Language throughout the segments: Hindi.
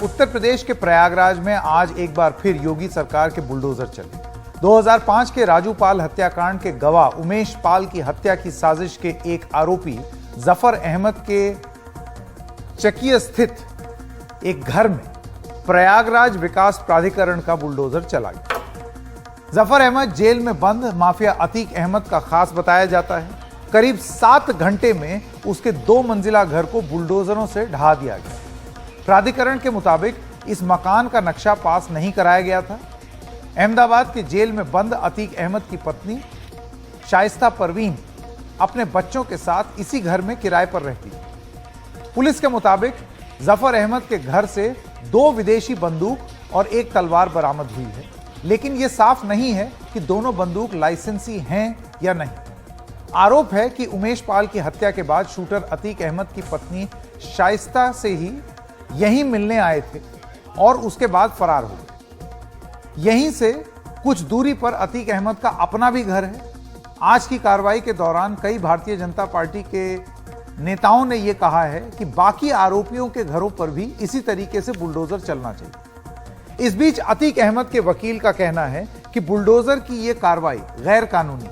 उत्तर प्रदेश के प्रयागराज में आज एक बार फिर योगी सरकार के बुलडोजर चले। 2005 के राजू पाल हत्याकांड के गवाह उमेश पाल की हत्या की साजिश के एक आरोपी जफर अहमद के चकिया स्थित एक घर में प्रयागराज विकास प्राधिकरण का बुलडोजर चला गया। जफर अहमद जेल में बंद माफिया अतीक अहमद का खास बताया जाता है। करीब 7 घंटे में उसके 2 मंजिला घर को बुलडोजरों से ढहा दिया गया। प्राधिकरण के मुताबिक इस मकान का नक्शा पास नहीं कराया गया था। अहमदाबाद के जेल में बंद अतीक अहमद की पत्नी शाइस्ता परवीन अपने बच्चों के साथ इसी घर में किराए पर रहती है। पुलिस के मुताबिक जफर अहमद के घर से 2 विदेशी बंदूक और 1 तलवार बरामद हुई है, लेकिन यह साफ नहीं है कि दोनों बंदूक लाइसेंसी हैं या नहीं। आरोप है कि उमेश पाल की हत्या के बाद शूटर अतीक अहमद की पत्नी शाइस्ता से ही यहीं मिलने आए थे और उसके बाद फरार हो गए। यहीं से कुछ दूरी पर अतीक अहमद का अपना भी घर है। आज की कार्रवाई के दौरान कई भारतीय जनता पार्टी के नेताओं ने यह कहा है कि बाकी आरोपियों के घरों पर भी इसी तरीके से बुलडोजर चलना चाहिए। इस बीच अतीक अहमद के वकील का कहना है कि बुलडोजर की यह कार्रवाई गैर कानूनी।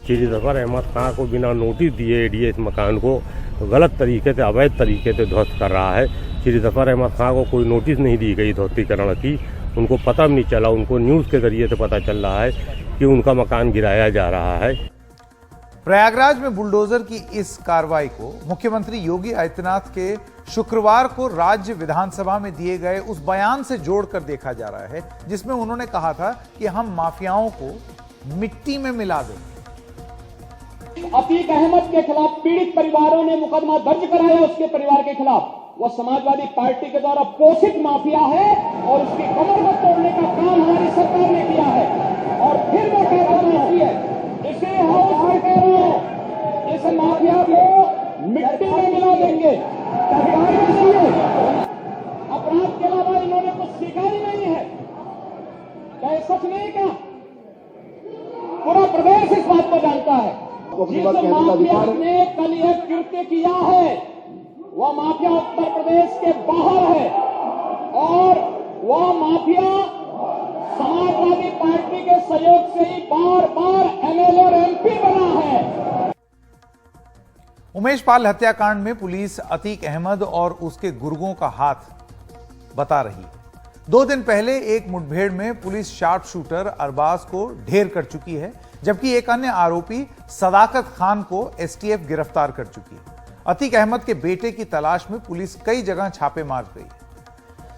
श्री जफर अहमद खां को बिना नोटिस दिए एडीए इस मकान को गलत तरीके से, अवैध तरीके से ध्वस्त कर रहा है। श्री जफर अहमद खां को कोई नोटिस नहीं दी गई ध्वस्तीकरण की, उनको पता भी नहीं चला। उनको न्यूज़ के जरिए से पता चल रहा है कि उनका मकान गिराया जा रहा है। प्रयागराज में बुलडोजर की इस कार्रवाई को मुख्यमंत्री योगी आदित्यनाथ के शुक्रवार को राज्य विधानसभा में दिए गए उस बयान से जोड़कर देखा जा रहा है, जिसमें उन्होंने कहा था कि हम माफियाओं को मिट्टी में मिला दें। अतीक अहमद के खिलाफ पीड़ित परिवारों ने मुकदमा दर्ज कराया। उसके परिवार के खिलाफ वह समाजवादी पार्टी के द्वारा पोषित माफिया है और उसकी कमर को तोड़ने का काम हमारी सरकार ने किया है। और फिर मैं कह रहा हूं, इसे हम कह रहे हैं, इस माफिया को मिट्टी में मिला देंगे। अपराध के अलावा इन्होंने कुछ सीखा ही नहीं है। क्या सच नहीं? क्या पूरा प्रदेश इस बात को जानता है? जिस माफिया ने कल यह कृत्य किया है वह माफिया उत्तर प्रदेश के बाहर है और वह माफिया समाजवादी पार्टी के सहयोग से ही बार बार एमएलए और एमपी बना है। उमेश पाल हत्याकांड में पुलिस अतीक अहमद और उसके गुर्गों का हाथ बता रही है। 2 दिन पहले एक मुठभेड़ में पुलिस शार्प शूटर अरबाज को ढेर कर चुकी है, जबकि एक अन्य आरोपी सदाकत खान को एसटीएफ गिरफ्तार कर चुकी है। अतीक अहमद के बेटे की तलाश में पुलिस कई जगह छापे मार रही है।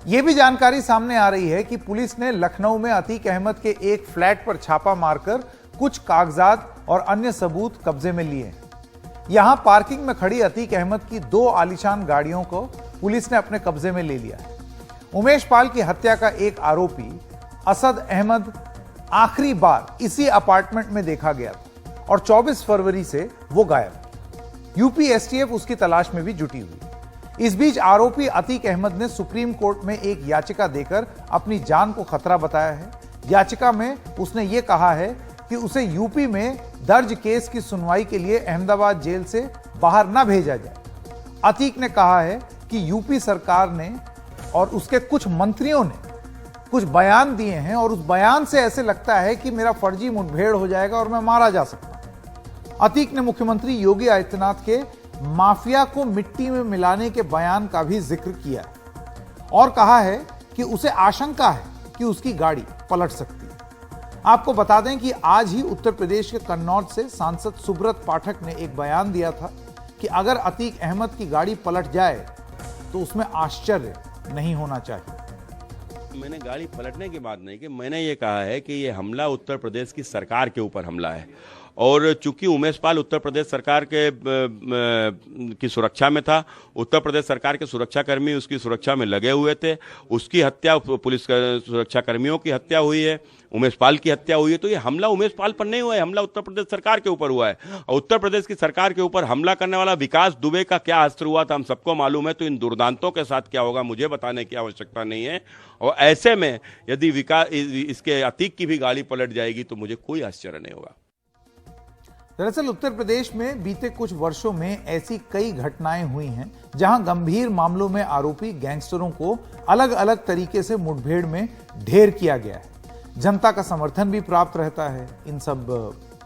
यह भी जानकारी सामने आ रही है कि पुलिस ने लखनऊ में अतीक अहमद के एक फ्लैट पर छापा मारकर कुछ कागजात और अन्य सबूत कब्जे में लिए हैं। यहां पार्किंग में खड़ी अतीक अहमद की 2 आलीशान गाड़ियों को पुलिस ने अपने कब्जे में ले लिया है। उमेश पाल की हत्या का एक आरोपी असद अहमद आखिरी बार इसी अपार्टमेंट में देखा गया था और 24 फरवरी से वो गायब। यूपी एसटीएफ उसकी तलाश में भी जुटी हुई। इस बीच आरोपी अतीक अहमद ने सुप्रीम कोर्ट में एक याचिका देकर अपनी जान को खतरा बताया है। याचिका में उसने ये कहा है कि उसे यूपी में दर्ज केस की सुनवाई के लिए अहमदाबाद जेल से बाहर न भेजा जाए। अतीक ने कहा है कि यूपी सरकार ने और उसके कुछ मंत्रियों ने कुछ बयान दिए हैं और उस बयान से ऐसे लगता है कि मेरा फर्जी मुठभेड़ हो जाएगा और मैं मारा जा सकता हूं। अतीक ने मुख्यमंत्री योगी आदित्यनाथ के माफिया को मिट्टी में मिलाने के बयान का भी जिक्र किया है और कहा है कि उसे आशंका है कि उसकी गाड़ी पलट सकती है। आपको बता दें कि आज ही उत्तर प्रदेश के कन्नौज से सांसद सुब्रत पाठक ने एक बयान दिया था कि अगर अतीक अहमद की गाड़ी पलट जाए तो उसमें आश्चर्य नहीं होना चाहिए। मैंने गाड़ी पलटने की बात नहीं की, मैंने ये कहा है कि ये हमला उत्तर प्रदेश की सरकार के ऊपर हमला है और चूंकि उमेश पाल उत्तर प्रदेश सरकार के की सुरक्षा में था, उत्तर प्रदेश सरकार के सुरक्षाकर्मी उसकी सुरक्षा में लगे हुए थे, उसकी हत्या पुलिस सुरक्षाकर्मियों की हत्या हुई है, उमेश पाल की हत्या हुई है, तो ये हमला उमेश पाल पर नहीं हुआ है, हमला उत्तर प्रदेश सरकार के ऊपर हुआ है। और उत्तर प्रदेश की सरकार के ऊपर हमला करने वाला विकास दुबे का क्या अस्त्र हुआ था हम सबको मालूम है, तो इन दुर्दांतों के साथ क्या होगा मुझे बताने की आवश्यकता नहीं है। और ऐसे में यदि विकास इसके अतीक की भी गाड़ी पलट जाएगी तो मुझे कोई आश्चर्य नहीं होगा। दरअसल उत्तर प्रदेश में बीते कुछ वर्षों में ऐसी कई घटनाएं हुई हैं जहां गंभीर मामलों में आरोपी गैंगस्टरों को अलग अलग तरीके से मुठभेड़ में ढेर किया गया है। जनता का समर्थन भी प्राप्त रहता है इन सब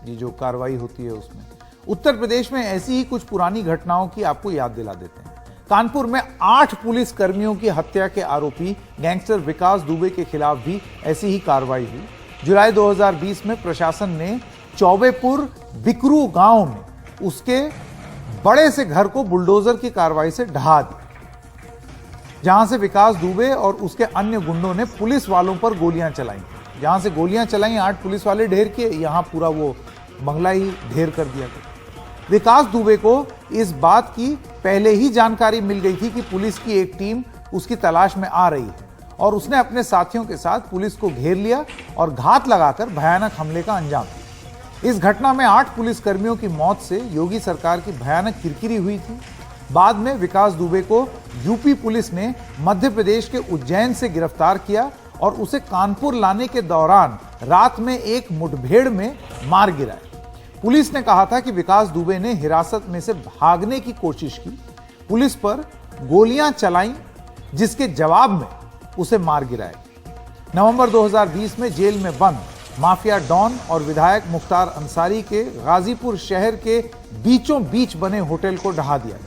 ये जो कार्रवाई होती है उसमें। उत्तर प्रदेश में ऐसी ही कुछ पुरानी घटनाओं की आपको याद दिला देते हैं। कानपुर में 8 पुलिस कर्मियों की हत्या के आरोपी गैंगस्टर विकास दुबे के खिलाफ भी ऐसी ही कार्रवाई हुई। जुलाई 2020 में प्रशासन ने चौबेपुर बिकरू गांव में उसके बड़े से घर को बुलडोजर की कार्रवाई से ढहा दिया, जहां से विकास दुबे और उसके अन्य गुंडों ने पुलिस वालों पर गोलियां चलाई। जहां से गोलियां चलाई 8 पुलिस वाले ढेर किए, यहां पूरा वो बंगला ही ढेर कर दिया गया। विकास दुबे को इस बात की पहले ही जानकारी मिल गई थी कि पुलिस की एक टीम उसकी तलाश में आ रही है और उसने अपने साथियों के साथ पुलिस को घेर लिया और घात लगाकर भयानक हमले का अंजाम दिया। इस घटना में 8 पुलिसकर्मियों की मौत से योगी सरकार की भयानक किरकिरी हुई थी। बाद में विकास दुबे को यूपी पुलिस ने मध्य प्रदेश के उज्जैन से गिरफ्तार किया और उसे कानपुर लाने के दौरान रात में एक मुठभेड़ में मार गिराया। पुलिस ने कहा था कि विकास दुबे ने हिरासत में से भागने की कोशिश की, पुलिस पर गोलियां चलाईं, जिसके जवाब में उसे मार गिराया। नवंबर 2020 में जेल में बंद माफिया डॉन और विधायक मुख्तार अंसारी के गाजीपुर शहर के बीचों बीच बने होटल को ढहा दिया।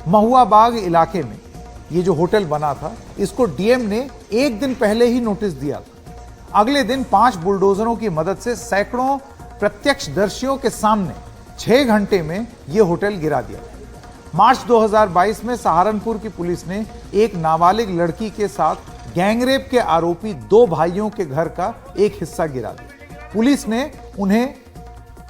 महुआ बाग इलाके में ये जो होटल बना था, इसको डीएम ने एक दिन पहले ही नोटिस दिया था। अगले दिन 5 बुलडोजरों की मदद से सैकड़ों प्रत्यक्षदर्शियों के सामने 6 घंटे में यह होटल गिरा दिया। मार्च 2022 में सहारनपुर की पुलिस ने एक नाबालिग लड़की के साथ गैंगरेप के आरोपी 2 भाइयों के घर का एक हिस्सा गिरा दिया। पुलिस ने उन्हें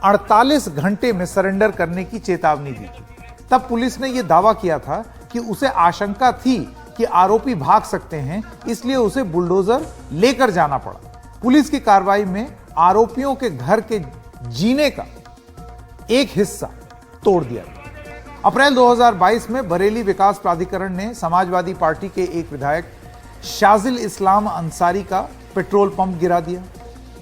48 घंटे में सरेंडर करने की चेतावनी दी थी। तब पुलिस ने यह दावा किया था कि उसे आशंका थी कि आरोपी भाग सकते हैं, इसलिए उसे बुलडोजर लेकर जाना पड़ा। पुलिस की कार्रवाई में आरोपियों के घर के जीने का एक हिस्सा तोड़ दिया गया। अप्रैल 2022 में बरेली विकास प्राधिकरण ने समाजवादी पार्टी के एक विधायक शाजिल इस्लाम अंसारी का पेट्रोल पंप गिरा दिया।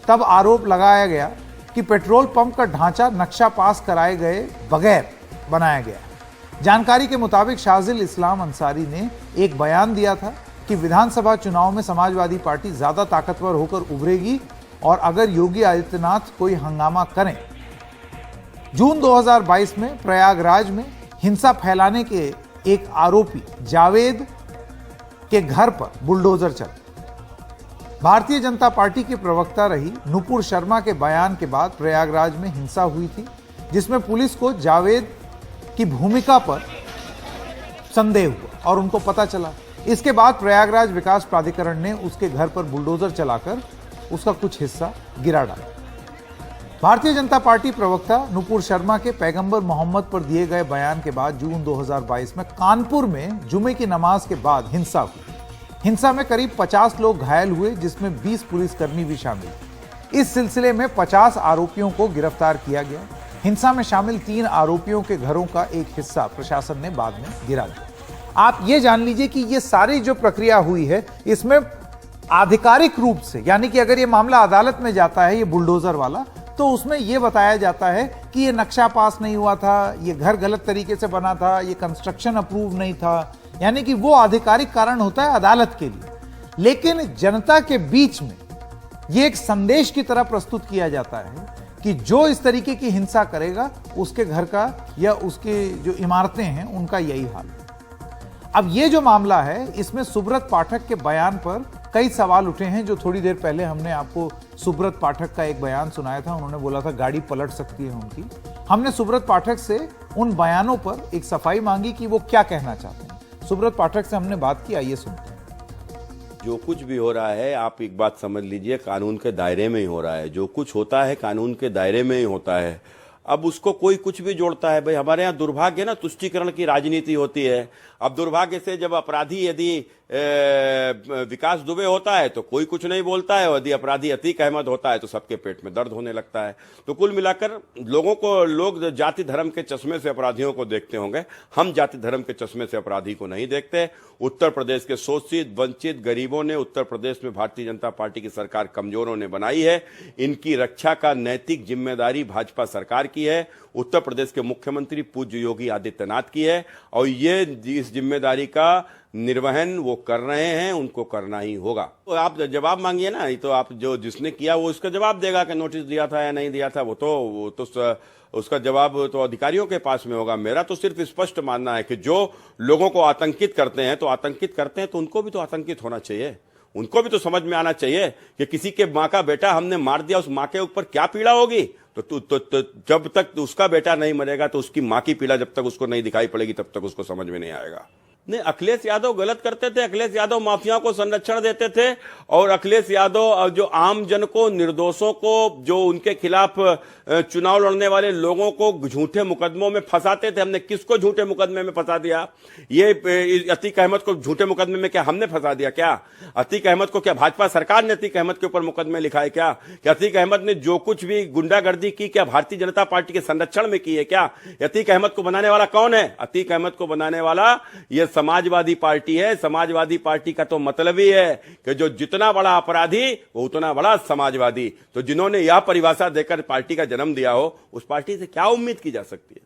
तब आरोप लगाया गया कि पेट्रोल पंप का ढांचा नक्शा पास कराए गए बगैर बनाया गया। जानकारी के मुताबिक शाजिल इस्लाम अंसारी ने एक बयान दिया था कि विधानसभा चुनाव में समाजवादी पार्टी ज्यादा ताकतवर होकर उभरेगी और अगर योगी आदित्यनाथ कोई हंगामा करें। जून 2022 में प्रयागराज में हिंसा फैलाने के एक आरोपी जावेद के घर पर बुलडोजर चला। भारतीय जनता पार्टी की प्रवक्ता रही नुपुर शर्मा के बयान के बाद प्रयागराज में हिंसा हुई थी, जिसमें पुलिस को जावेद की भूमिका पर संदेह हुआ और उनको पता चला। इसके बाद प्रयागराज विकास प्राधिकरण ने उसके घर पर बुलडोजर चलाकर उसका कुछ हिस्सा गिरा डाला। भारतीय जनता पार्टी प्रवक्ता नुपुर शर्मा के पैगंबर मोहम्मद पर दिए गए बयान के बाद जून 2022 में कानपुर में जुमे की नमाज के बाद हिंसा हुई। हिंसा में करीब 50 लोग घायल हुए, जिसमें 20 पुलिसकर्मी भी शामिल। इस सिलसिले में 50 आरोपियों को गिरफ्तार किया गया। हिंसा में शामिल 3 आरोपियों के घरों का एक हिस्सा प्रशासन ने बाद में गिरा दिया। आप ये जान लीजिए कि ये सारी जो प्रक्रिया हुई है, इसमें आधिकारिक रूप से, यानी कि अगर ये मामला अदालत में जाता है, ये बुलडोजर वाला, तो उसमें यह बताया जाता है कि यह नक्शा पास नहीं हुआ था, यह घर गलत तरीके से बना था, यह कंस्ट्रक्शन अप्रूव नहीं था, यानी कि वो आधिकारिक कारण होता है अदालत के लिए। लेकिन जनता के बीच में यह एक संदेश की तरह प्रस्तुत किया जाता है कि जो इस तरीके की हिंसा करेगा उसके घर का या उसके जो इमारतें हैं उनका यही हाल है। अब ये जो मामला है, इसमें सुब्रत पाठक के बयान पर कई सवाल उठे हैं। जो थोड़ी देर पहले हमने आपको सुब्रत पाठक का एक बयान सुनाया था, उन्होंने बोला था गाड़ी पलट सकती है उनकी। हमने सुब्रत पाठक से उन बयानों पर एक सफाई मांगी कि वो क्या कहना चाहते हैं। सुब्रत पाठक से हमने बात की, आइए सुनते हैं। जो कुछ भी हो रहा है, आप एक बात समझ लीजिए, कानून के दायरे में ही हो रहा है। जो कुछ होता है कानून के दायरे में ही होता है। अब उसको कोई कुछ भी जोड़ता है। भाई हमारे यहाँ दुर्भाग्य ना, तुष्टीकरण की राजनीति होती है। अब दुर्भाग्य से जब अपराधी यदि विकास दुबे होता है तो कोई कुछ नहीं बोलता है, और यदि अपराधी अतीक अहमद होता है तो सबके पेट में दर्द होने लगता है। तो कुल मिलाकर लोग जाति धर्म के चश्मे से अपराधियों को देखते होंगे, हम जाति धर्म के चश्मे से अपराधी को नहीं देखते। उत्तर प्रदेश के शोषित वंचित गरीबों ने उत्तर प्रदेश में भारतीय जनता पार्टी की सरकार कमजोरों ने बनाई है। इनकी रक्षा का नैतिक जिम्मेदारी भाजपा सरकार की है, उत्तर प्रदेश के मुख्यमंत्री पूज्य योगी आदित्यनाथ की है, और ये इस जिम्मेदारी का निर्वहन वो कर रहे हैं, उनको करना ही होगा। तो आप जवाब मांगिए ना, तो आप जो जिसने किया वो इसका जवाब देगा कि नोटिस दिया था या नहीं दिया था। वो तो उसका जवाब तो अधिकारियों के पास में होगा। मेरा तो सिर्फ स्पष्ट मानना है कि जो लोगों को आतंकित करते हैं तो उनको भी तो आतंकित होना चाहिए, उनको भी तो समझ में आना चाहिए कि किसी के माँ का बेटा हमने मार दिया, उस माँ के ऊपर क्या पीड़ा होगी। तो जब तक उसका बेटा नहीं मरेगा तो उसकी माँ की पीड़ा जब तक उसको नहीं दिखाई पड़ेगी तब तक उसको समझ में नहीं आएगा। नहीं, अखिलेश यादव गलत करते थे, अखिलेश यादव माफियाओं को संरक्षण देते थे, और अखिलेश यादव जो आम जन को, निर्दोषों को, जो उनके खिलाफ चुनाव लड़ने वाले लोगों को झूठे मुकदमों में फंसाते थे। हमने किसको झूठे मुकदमे में फंसा दिया? ये अतीक अहमद को झूठे मुकदमे में क्या हमने फंसा दिया? क्या अतीक अहमद को, क्या भाजपा सरकार ने अतीक अहमद के ऊपर मुकदमे लिखा है? क्या अतीक अहमद ने जो कुछ भी गुंडागर्दी की क्या भारतीय जनता पार्टी के संरक्षण में की है? क्या अतीक अहमद को बनाने वाला कौन है? अतीक अहमद को बनाने वाला ये समाजवादी पार्टी है। समाजवादी पार्टी का तो मतलब ही है कि जो जितना बड़ा अपराधी वो उतना बड़ा समाजवादी। तो जिन्होंने यह परिभाषा देकर पार्टी का जन्म दिया हो, उस पार्टी से क्या उम्मीद की जा सकती है?